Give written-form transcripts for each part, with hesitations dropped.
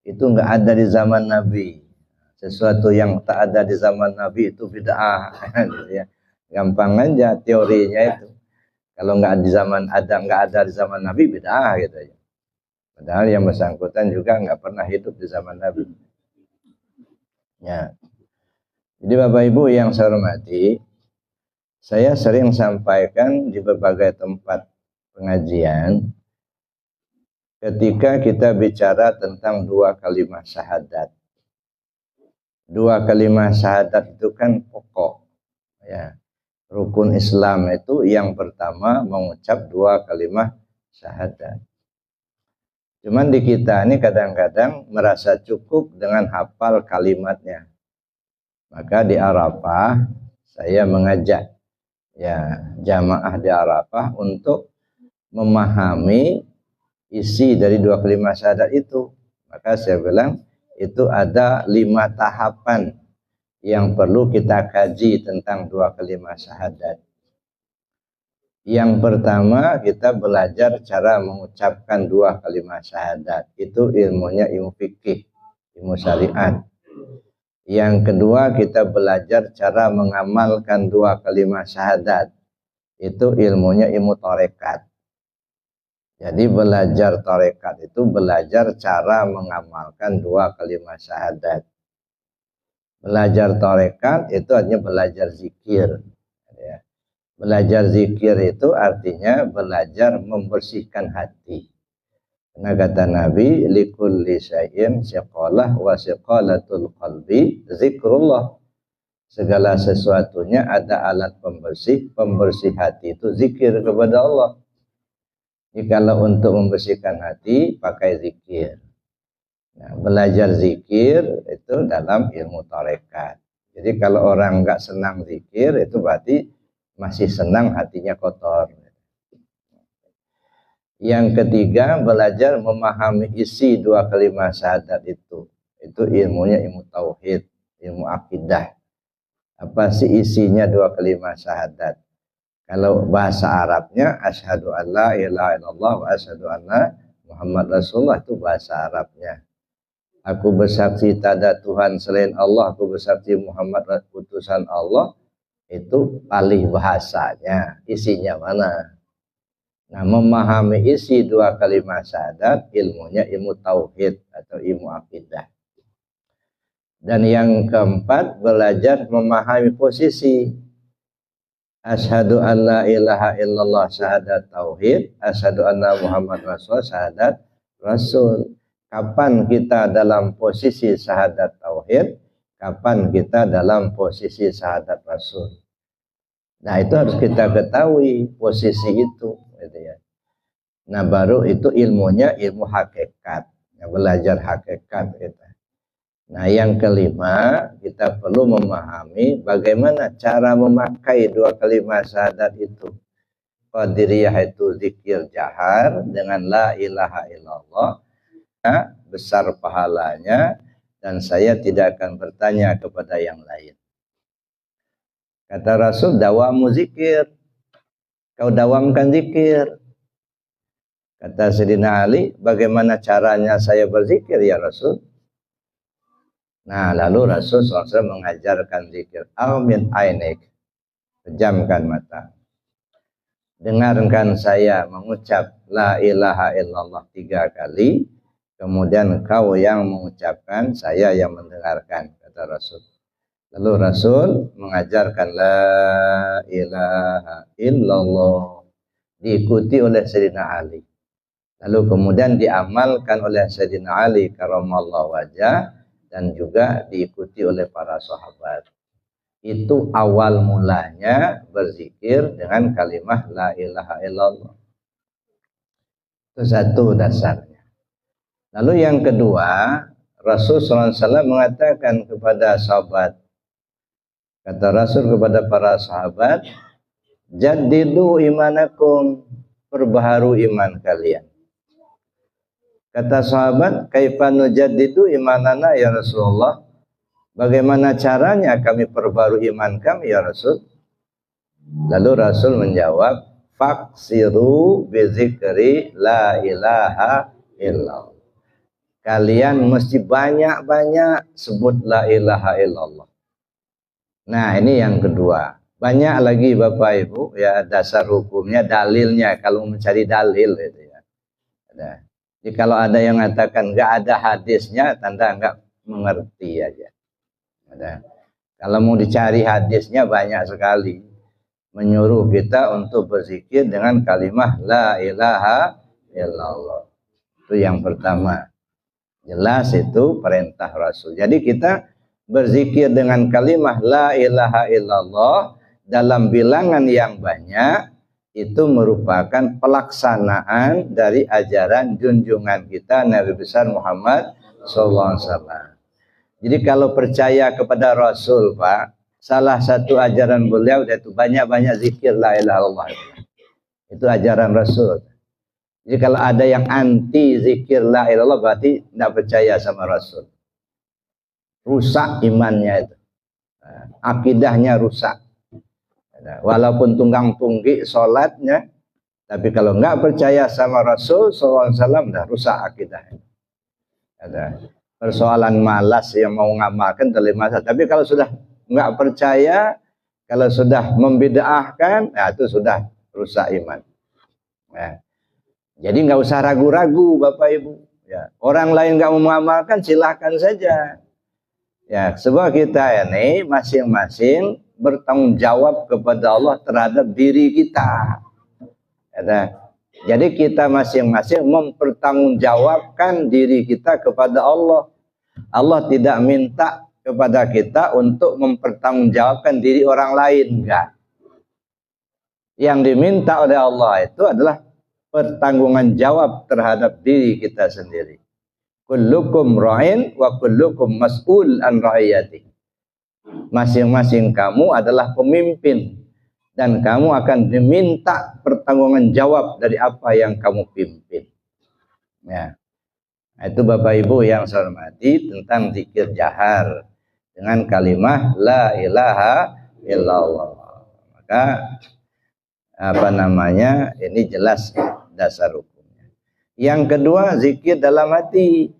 itu nggak ada di zaman Nabi. Sesuatu yang tak ada di zaman Nabi itu bid'ah. Gitu ya. Gampang aja teorinya itu. Kalau nggak ada di zaman Nabi bid'ah gitu ya. Padahal yang bersangkutan juga nggak pernah hidup di zaman Nabi. Ya. Jadi Bapak Ibu yang saya hormati, saya sering sampaikan di berbagai tempat pengajian ketika kita bicara tentang dua kalimat syahadat. Dua kalimat syahadat itu kan pokok. Ya. Rukun Islam itu yang pertama mengucap dua kalimat syahadat. Cuman di kita ini kadang-kadang merasa cukup dengan hafal kalimatnya. Maka di Arafah saya mengajak ya jamaah di Arafah untuk memahami isi dari dua kalimat syahadat itu. Maka saya bilang itu ada 5 tahapan yang perlu kita kaji tentang dua kalimat syahadat. Yang pertama kita belajar cara mengucapkan dua kalimat syahadat. Itu ilmunya ilmu fikih, ilmu syariat. Yang kedua kita belajar cara mengamalkan dua kalimat syahadat. Itu ilmunya ilmu tarekat. Jadi belajar tarekat itu belajar cara mengamalkan dua kalimat syahadat. Belajar tarekat itu artinya belajar zikir. Ya. Belajar zikir itu artinya belajar membersihkan hati. Karena kata Nabi, likulli syai'in siqalah wa siqalatul qalbi zikrullah. Segala sesuatunya ada alat pembersih, pembersih hati itu zikir kepada Allah. Jadi kalau untuk membersihkan hati pakai zikir. Nah, belajar zikir itu dalam ilmu tarekat. Jadi kalau orang nggak senang zikir itu berarti masih senang hatinya kotor. Yang ketiga, belajar memahami isi dua kalimat syahadat itu. Itu ilmunya ilmu tauhid, ilmu akidah. Apa sih isinya dua kalimat syahadat? Kalau bahasa Arabnya asyhadu an la ilaha illallah wa asyhadu anna Muhammad Rasulullah, itu bahasa Arabnya. Aku bersaksi tak ada Tuhan selain Allah, aku bersaksi Muhammad utusan Allah. Itu palih bahasanya, isinya mana? Nah, memahami isi dua kalimat syahadat ilmunya ilmu tauhid atau ilmu akidah. Dan yang keempat, belajar memahami posisi. Asyhadu an la ilaha illallah syahadat tauhid, asyhadu anna Muhammad Rasul syahadat Rasul. Kapan kita dalam posisi syahadat tauhid, kapan kita dalam posisi syahadat Rasul. Nah, itu harus kita ketahui posisi itu, gitu ya. Nah, baru itu ilmunya ilmu hakikat, ya, belajar hakikat kita. Nah, yang kelima, kita perlu memahami bagaimana cara memakai dua kalimat syahadat itu. Qadiriyah itu zikir jahar dengan la ilaha illallah, ya, besar pahalanya, dan saya tidak akan bertanya kepada yang lain. Kata Rasul, dawamu zikir. Kau dawamkan zikir. Kata Sayyidina Ali, bagaimana caranya saya berzikir ya Rasul? Nah, lalu Rasul SAW mengajarkan zikir. Amin ainik. Pejamkan mata. Dengarkan saya mengucap la ilaha illallah 3 kali. Kemudian kau yang mengucapkan, saya yang mendengarkan, kata Rasul. Lalu Rasul mengajarkan la ilaha illallah, diikuti oleh Sayyidina Ali. Lalu kemudian diamalkan oleh Sayyidina Ali karamallahu wajah dan juga diikuti oleh para sahabat. Itu awal mulanya berzikir dengan kalimat la ilaha illallah. Itu satu dasarnya. Lalu yang kedua, Rasul SAW mengatakan kepada sahabat, kata Rasul kepada para sahabat, jadidu imanakum, perbaharui iman kalian. Kata sahabat, kaifa nujaddidu imanana ya Rasulullah? Bagaimana caranya kami perbarui iman kami ya Rasul? Lalu Rasul menjawab, faksiru bizikri la ilaha illallah. kalian mesti banyak-banyak sebut la ilaha illallah. Nah, ini yang kedua. Banyak lagi Bapak Ibu ya dasar hukumnya, dalilnya kalau mencari dalil itu ya. Ada. Jadi kalau ada yang mengatakan nggak ada hadisnya, tanda nggak mengerti aja. Ada. Kalau mau dicari hadisnya banyak sekali. Menyuruh kita untuk berzikir dengan kalimat la ilaha illallah. Itu yang pertama. Jelas itu perintah Rasul. Jadi kita berzikir dengan kalimat la ilaha illallah dalam bilangan yang banyak itu merupakan pelaksanaan dari ajaran junjungan kita Nabi besar Muhammad SAW. Jadi kalau percaya kepada Rasul, Pak, salah satu ajaran beliau yaitu banyak-banyak zikir la ilaha illallah. Itu ajaran Rasul. Jadi kalau ada yang anti zikir la ilaha illallah berarti tidak percaya sama Rasul. Rusak imannya itu. Akidahnya rusak. Walaupun tunggang tunggi sholatnya, tapi kalau nggak percaya sama Rasul SAW dah rusak akidahnya. Ada persoalan malas yang mau ngamalkan terima saja. Tapi kalau sudah nggak percaya, kalau sudah membid'ahkan, nah itu sudah rusak iman. Nah, jadi nggak usah ragu-ragu Bapak Ibu. Ya, orang lain nggak mau mengamalkan silahkan saja. Ya, sebab kita ini masing-masing bertanggung jawab kepada Allah terhadap diri kita. Ya, jadi kita masing-masing mempertanggungjawabkan diri kita kepada Allah. Allah tidak minta kepada kita untuk mempertanggungjawabkan diri orang lain, enggak. Yang diminta oleh Allah itu adalah pertanggungan jawab terhadap diri kita sendiri. Kullukum ra'in wa kullukum mas'ul an ra'iyati. Masing-masing kamu adalah pemimpin dan kamu akan diminta pertanggungan jawab dari apa yang kamu pimpin. Ya. Itu Bapak Ibu yang saya hormati tentang zikir jahar dengan kalimat la ilaha illallah. Maka apa namanya? Ini jelas dasar hukumnya. Yang kedua, zikir dalam hati.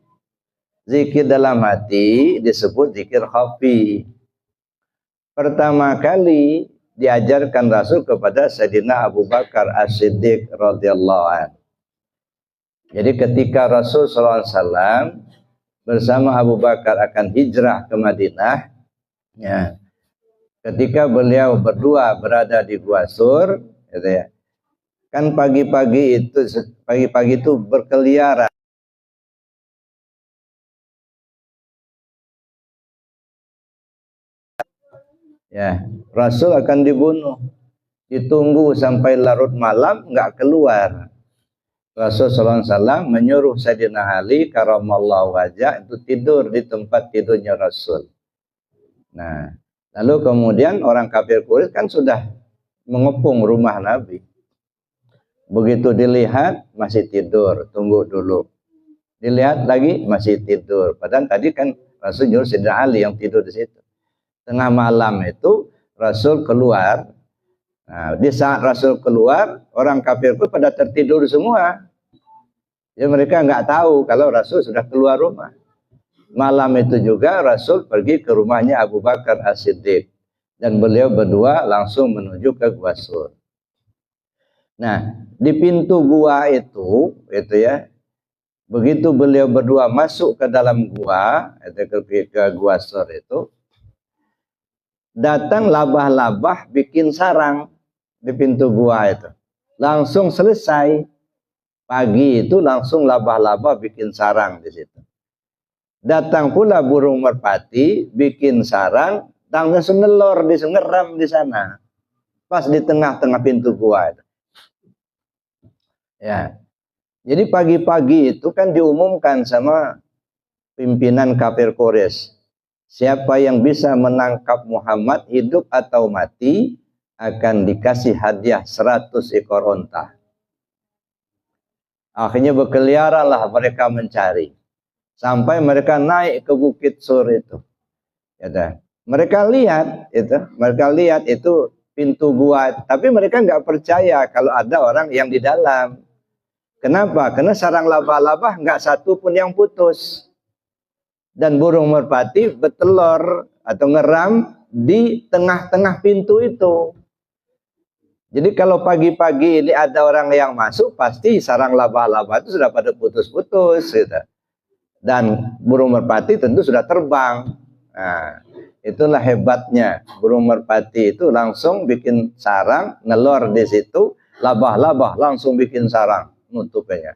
Zikir dalam hati disebut zikir khafi. Pertama kali diajarkan Rasul kepada Sayyidina Abu Bakar As-Siddiq radhiyallahu anhu. Jadi ketika Rasul SAW bersama Abu Bakar akan hijrah ke Madinah, ya, ketika beliau berdua berada di Gua Sur, gitu ya, kan pagi-pagi itu berkeliaran. Ya, Rasul akan dibunuh. Ditunggu sampai larut malam nggak keluar. Rasul SAW menyuruh Sayyidina Ali karamallahu wajah itu tidur di tempat tidurnya Rasul. Nah, lalu kemudian orang kafir Quraisy kan sudah mengepung rumah Nabi. Begitu dilihat masih tidur, tunggu dulu. Dilihat lagi masih tidur. Padahal tadi kan Rasul nyuruh Sayyidina Ali yang tidur di situ. Tengah malam itu Rasul keluar. Nah, di saat Rasul keluar, orang kafir pun pada tertidur semua. Ya, mereka nggak tahu kalau Rasul sudah keluar rumah. Malam itu juga Rasul pergi ke rumahnya Abu Bakar As-Siddiq. Dan beliau berdua langsung menuju ke Gua Sur. Nah, di pintu gua itu ya, begitu beliau berdua masuk ke dalam gua, ke Gua Sur itu, datang labah-labah bikin sarang di pintu gua itu. Langsung selesai. Pagi itu langsung labah-labah bikin sarang di situ. Datang pula burung merpati bikin sarang, langsung nelor ngeram di sana. Pas di tengah-tengah pintu gua itu. Ya. Jadi pagi-pagi itu kan diumumkan sama pimpinan kafir Quraisy. Siapa yang bisa menangkap Muhammad hidup atau mati akan dikasih hadiah 100 ekor onta. Akhirnya berkeliaranlah mereka mencari. Sampai mereka naik ke Bukit Sur itu. Ya, mereka lihat itu pintu gua. Tapi mereka nggak percaya kalau ada orang yang di dalam. Kenapa? Karena sarang laba-laba nggak satu pun yang putus. Dan burung merpati bertelur atau ngeram di tengah-tengah pintu itu. Jadi kalau pagi-pagi ini ada orang yang masuk, pasti sarang laba-laba itu sudah pada putus-putus gitu. Dan burung merpati tentu sudah terbang. Nah, itulah hebatnya burung merpati itu langsung bikin sarang, nelor di situ, laba-laba langsung bikin sarang, nutupnya.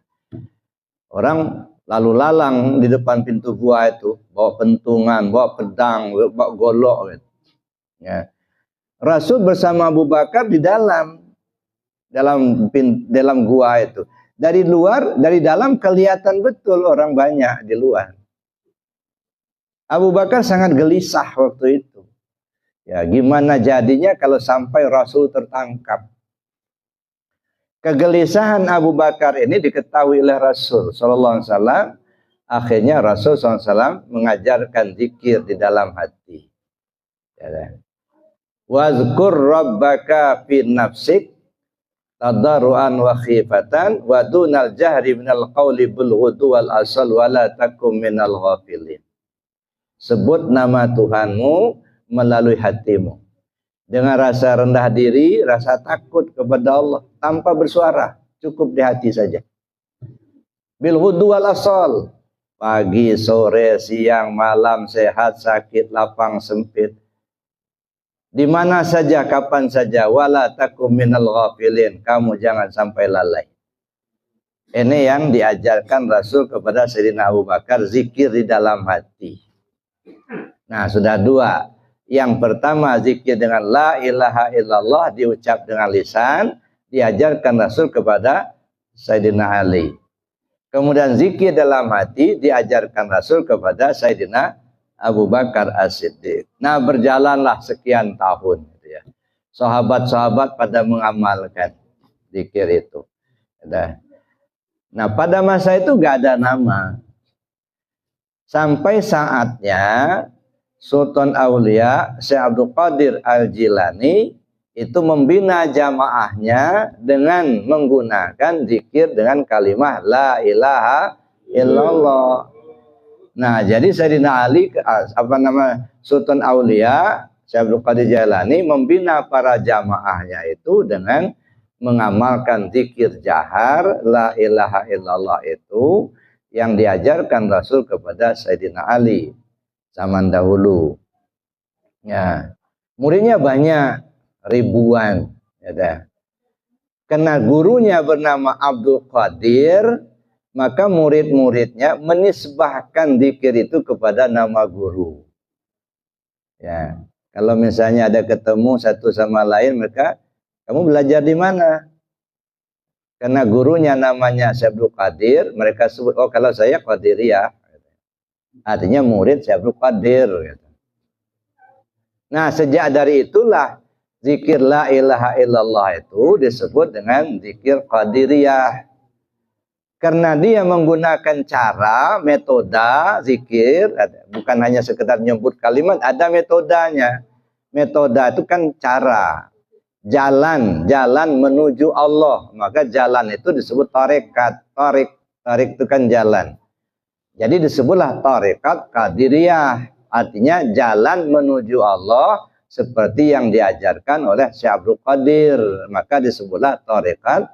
Orang lalu lalang di depan pintu gua itu, bawa pentungan, bawa pedang, bawa golok gitu. Ya. Rasul bersama Abu Bakar di dalam gua itu. Dari luar, dari dalam kelihatan betul orang banyak di luar. Abu Bakar sangat gelisah waktu itu. Ya, gimana jadinya kalau sampai Rasul tertangkap? Kegelisahan Abu Bakar ini diketahui oleh Rasul sallallahu alaihi wasallam. Akhirnya Rasul sallallahu alaihi wasallam mengajarkan zikir di dalam hati. Ya. Wazkur rabbaka fi nafsik tadarruan wa khifatan wa dunal jahri minal qawli bil ghudwi wal asal wa la takum minal ghafilin. Sebut nama Tuhanmu melalui hatimu dengan rasa rendah diri, rasa takut kepada Allah tanpa bersuara, cukup di hati saja. Bil ghudwi wal asal, pagi, sore, siang, malam, sehat, sakit, lapang, sempit, di mana saja, kapan saja, wala takum minal ghafilin, kamu jangan sampai lalai. Ini yang diajarkan Rasul kepada Sayyidina Abu Bakar, zikir di dalam hati. Nah, sudah dua. Yang pertama zikir dengan la ilaha illallah diucap dengan lisan, diajarkan Rasul kepada Sayyidina Ali. Kemudian zikir dalam hati diajarkan Rasul kepada Sayyidina Abu Bakar As-Siddiq. Nah, berjalanlah sekian tahun gitu ya. Sahabat-sahabat pada mengamalkan zikir itu. Nah, pada masa itu gak ada nama. Sampai saatnya Sultan Aulia Syekh Abdul Qadir Al-Jilani itu membina jamaahnya dengan menggunakan zikir dengan kalimat la ilaha illallah. Nah, jadi Sayyidina Ali, Sultan Aulia Syekh Abdul Qadir Jailani membina para jamaahnya itu dengan mengamalkan zikir jahar la ilaha illallah itu yang diajarkan Rasul kepada Sayyidina Ali zaman dahulu. Ya, muridnya banyak, ribuan, ya. Karena gurunya bernama Abdul Qadir, maka murid-muridnya menisbahkan zikir itu kepada nama guru. Ya, kalau misalnya ada ketemu satu sama lain, mereka, kamu belajar di mana? Karena gurunya namanya Syekh Abdul Qadir, mereka sebut, oh kalau saya Qadiriyah. Artinya murid Syekh Abdul Qadir. Nah, sejak dari itulah zikir la ilaha illallah itu disebut dengan zikir Qadiriyah. Karena dia menggunakan cara, metoda zikir, bukan hanya sekedar nyebut kalimat, ada metodanya. Metoda itu kan cara, jalan menuju Allah. Maka jalan itu disebut tarekat, tarik itu kan jalan. Jadi disebutlah tarekat Qadiriyah, artinya jalan menuju Allah seperti yang diajarkan oleh Syekh Abdul Qadir. Maka disebutlah tarekat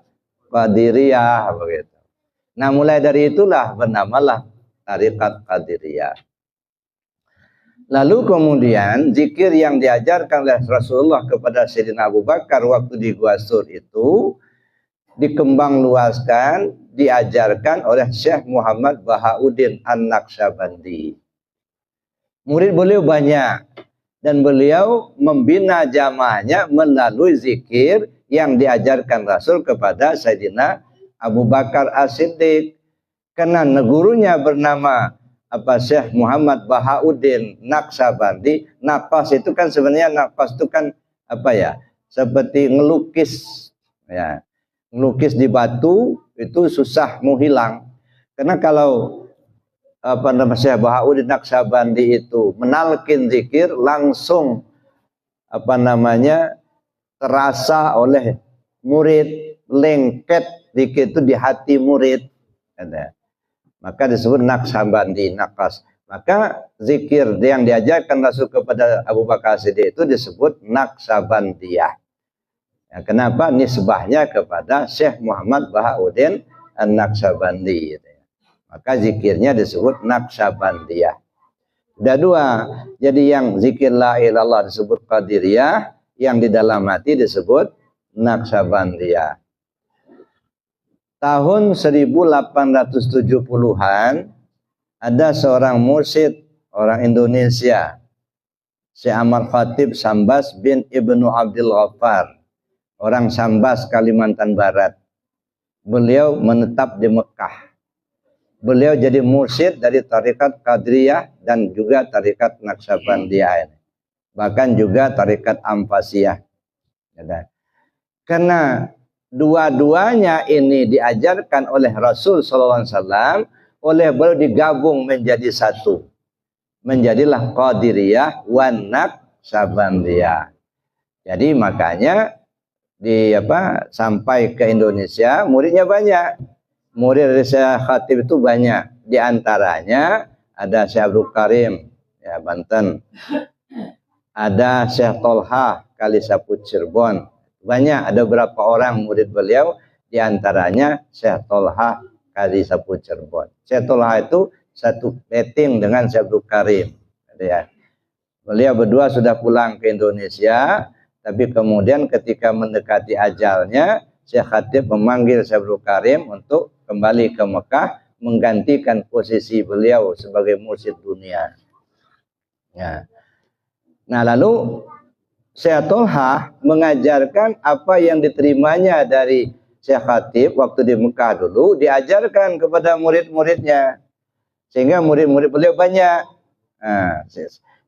Qadiriyah begitu. Nah, mulai dari itulah bernamalah Tarekat Qadiriyah. Lalu kemudian zikir yang diajarkan oleh Rasulullah kepada Sayyidina Abu Bakar waktu di Gua Sur itu dikembang luaskan, diajarkan oleh Syekh Muhammad Bahauddin An-Naqsyabandi. Murid beliau banyak dan beliau membina jamaahnya melalui zikir yang diajarkan Rasul kepada Sayyidina Abu Bakar As-Siddiq. Karena gurunya bernama Syekh Muhammad Bahauddin Naqsyabandi. Naqas itu kan sebenarnya itu kan seperti ngelukis ya. Ngelukis di batu itu susah mau hilang. Karena kalau Syekh Bahauddin Naqsyabandi itu menalkin zikir langsung terasa oleh murid. lengket dikit itu di hati murid. Ada. Maka disebut Naqsabandi, nakas. Maka zikir yang diajarkan Rasul kepada Abu Bakar Siddiq itu disebut Naqsabandiyah. Ya, kenapa? Nisbahnya kepada Syekh Muhammad Bahauddin An-Naqsabandi. Maka zikirnya disebut Naqsabandiyah. Ada dua. Jadi yang zikir la ilaha illallah disebut Qadiriyah, yang di dalam hati disebut Naqsabandiyah. Tahun 1870-an ada seorang mursyid orang Indonesia, Syekh Ahmad Khatib Sambas bin Ibnu Abdul Ghaffar, orang Sambas, Kalimantan Barat. Beliau menetap di Mekah. Beliau jadi mursyid dari tarekat Qadiriyah dan juga tarekat Naqsabandiyah. Bahkan juga tarekat Ampasiyah. Karena dua-duanya ini diajarkan oleh Rasul SAW, oleh beliau digabung menjadi satu. Menjadilah Qadiriyah wan Naqsabandiyah. Jadi makanya sampai ke Indonesia muridnya banyak. Murid dari Syekh Khatib itu banyak. Di antaranya ada Syekh Abdul Karim, ya Banten. Ada Syekh Tolha, Kalisapu Cirebon. Banyak, ada beberapa orang murid beliau. Di antaranya Syekh Tolha, Kalisapu Cirebon. Syekh Tolha itu satu dating dengan Syekh Abdul Karim. Ya. Beliau berdua sudah pulang ke Indonesia. Tapi kemudian ketika mendekati ajalnya, Syekh Khatib memanggil Syekh Abdul Karim untuk kembali ke Mekah, menggantikan posisi beliau sebagai mursyid dunia. Ya. Nah lalu Syekh Tolha mengajarkan apa yang diterimanya dari Syekh Khatib waktu di Mekah dulu, diajarkan kepada murid-muridnya. Sehingga murid-murid beliau banyak. Nah,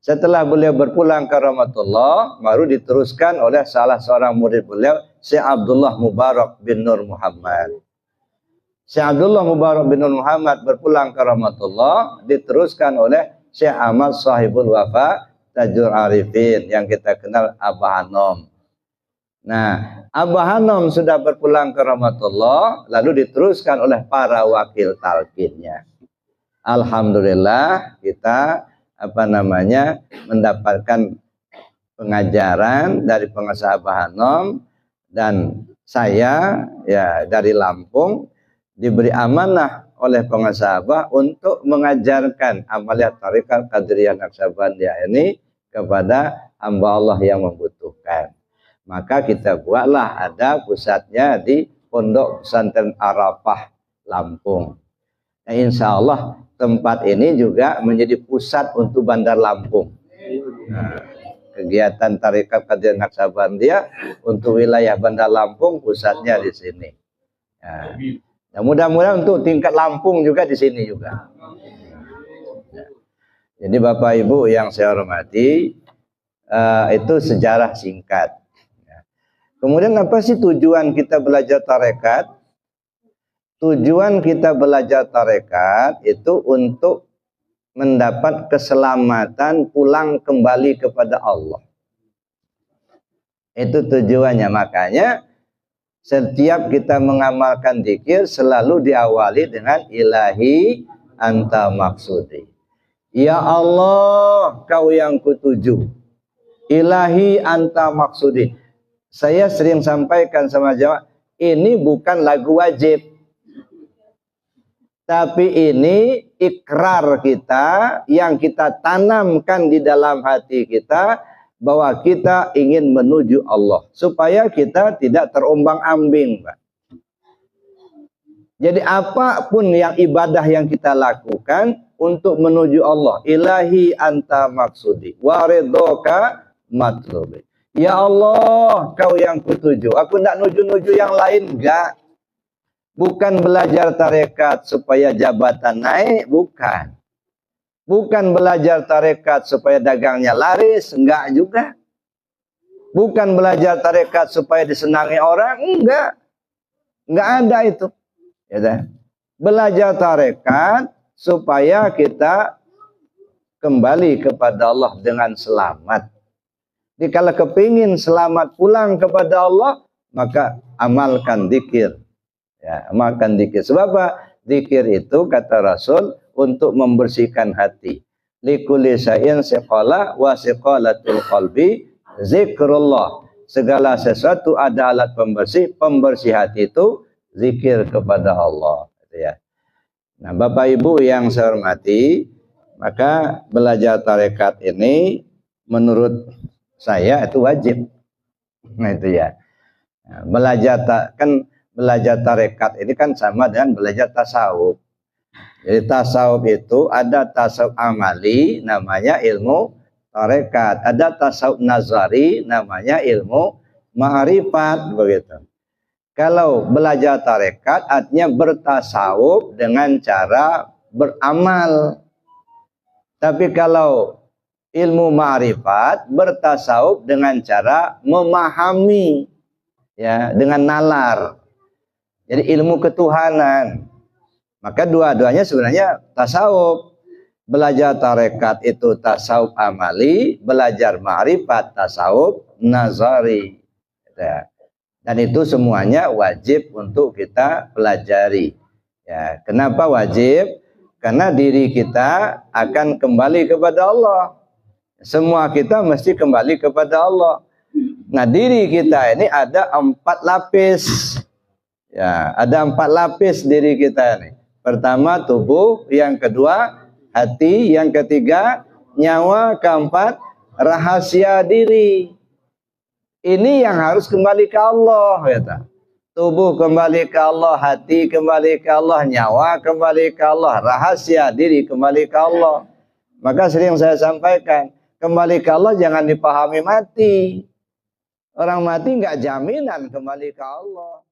setelah beliau berpulang ke rahmatullah, baru diteruskan oleh salah seorang murid beliau, Syekh Abdullah Mubarak bin Nur Muhammad. Syekh Abdullah Mubarak bin Nur Muhammad berpulang ke rahmatullah, diteruskan oleh Syekh Ahmad Sahibul Wafa Tajul Arifin, yang kita kenal Abah Hanom. Nah, Abah Hanom sudah berpulang ke rahmatullah, lalu diteruskan oleh para wakil talqinnya. Alhamdulillah kita mendapatkan pengajaran dari pengasas Abah Hanom, dan saya ya dari Lampung diberi amanah oleh pengasas Abah untuk mengajarkan amaliyat tarekat Qadiriyah Naqsabandiyah ini kepada hamba Allah yang membutuhkan. Maka kita buatlah ada pusatnya di Pondok Pesantren Arafah Lampung. Nah, insya Allah tempat ini juga menjadi pusat untuk Bandar Lampung. Nah, kegiatan tarekat Qadiriyah Naqsabandiyah untuk wilayah Bandar Lampung pusatnya di sini. Nah, mudah-mudahan untuk tingkat Lampung juga di sini juga. Nah, jadi Bapak Ibu yang saya hormati, itu sejarah singkat. Kemudian apa sih tujuan kita belajar tarekat? Tujuan kita belajar tarekat itu untuk mendapat keselamatan pulang kembali kepada Allah. Itu tujuannya. Makanya setiap kita mengamalkan zikir selalu diawali dengan ilahi anta maksudi. Ya Allah, kau yang kutuju. Ilahi anta maksudi. Saya sering sampaikan sama jamaah, ini bukan lagu wajib. Tapi ini ikrar kita yang kita tanamkan di dalam hati kita, bahwa kita ingin menuju Allah, supaya kita tidak terombang-ambing, Pak. Jadi apapun yang ibadah yang kita lakukan untuk menuju Allah, ilahi anta maksudi wa ridhoka matlubi. Ya Allah, kau yang kutuju. Aku tidak nuju-nuju yang lain, enggak. Bukan belajar tarekat supaya jabatan naik, bukan. Bukan belajar tarekat supaya dagangnya laris, enggak juga. Bukan belajar tarekat supaya disenangi orang, enggak. Enggak ada itu. Ya, belajar tarekat supaya kita kembali kepada Allah dengan selamat. Jadi kalau kepingin selamat pulang kepada Allah, maka amalkan zikir. Ya, amalkan zikir. Sebab apa? Zikir itu kata Rasul untuk membersihkan hati. Likulli syai'in siqala wa siqalatul qalbi zikrullah. Segala sesuatu ada alat pembersih. Pembersih hati itu zikir kepada Allah. Ya. Nah, Bapak Ibu yang saya hormati, maka belajar tarekat ini menurut saya itu wajib. Nah itu ya. Nah, belajar tarekat ini kan sama dengan belajar tasawuf. Jadi tasawuf itu ada tasawuf amali namanya ilmu tarekat, ada tasawuf nazari namanya ilmu ma'rifat begitu. Kalau belajar tarekat artinya bertasawuf dengan cara beramal. Tapi kalau ilmu ma'rifat bertasawuf dengan cara memahami, ya, dengan nalar. Jadi ilmu ketuhanan. Maka dua-duanya sebenarnya tasawuf. Belajar tarekat itu tasawuf amali, belajar ma'rifat tasawuf nazari. Ya. Dan itu semuanya wajib untuk kita pelajari. Ya, kenapa wajib? Karena diri kita akan kembali kepada Allah. Semua kita mesti kembali kepada Allah. Nah, diri kita ini ada 4 lapis. Ya, ada 4 lapis diri kita ini. Pertama tubuh, yang kedua hati, yang ketiga nyawa, keempat rahasia diri. Ini yang harus kembali ke Allah, kata. Tubuh kembali ke Allah, hati kembali ke Allah, nyawa kembali ke Allah, rahasia diri kembali ke Allah. Maka sering saya sampaikan, kembali ke Allah jangan dipahami mati. Orang mati nggak jaminan kembali ke Allah.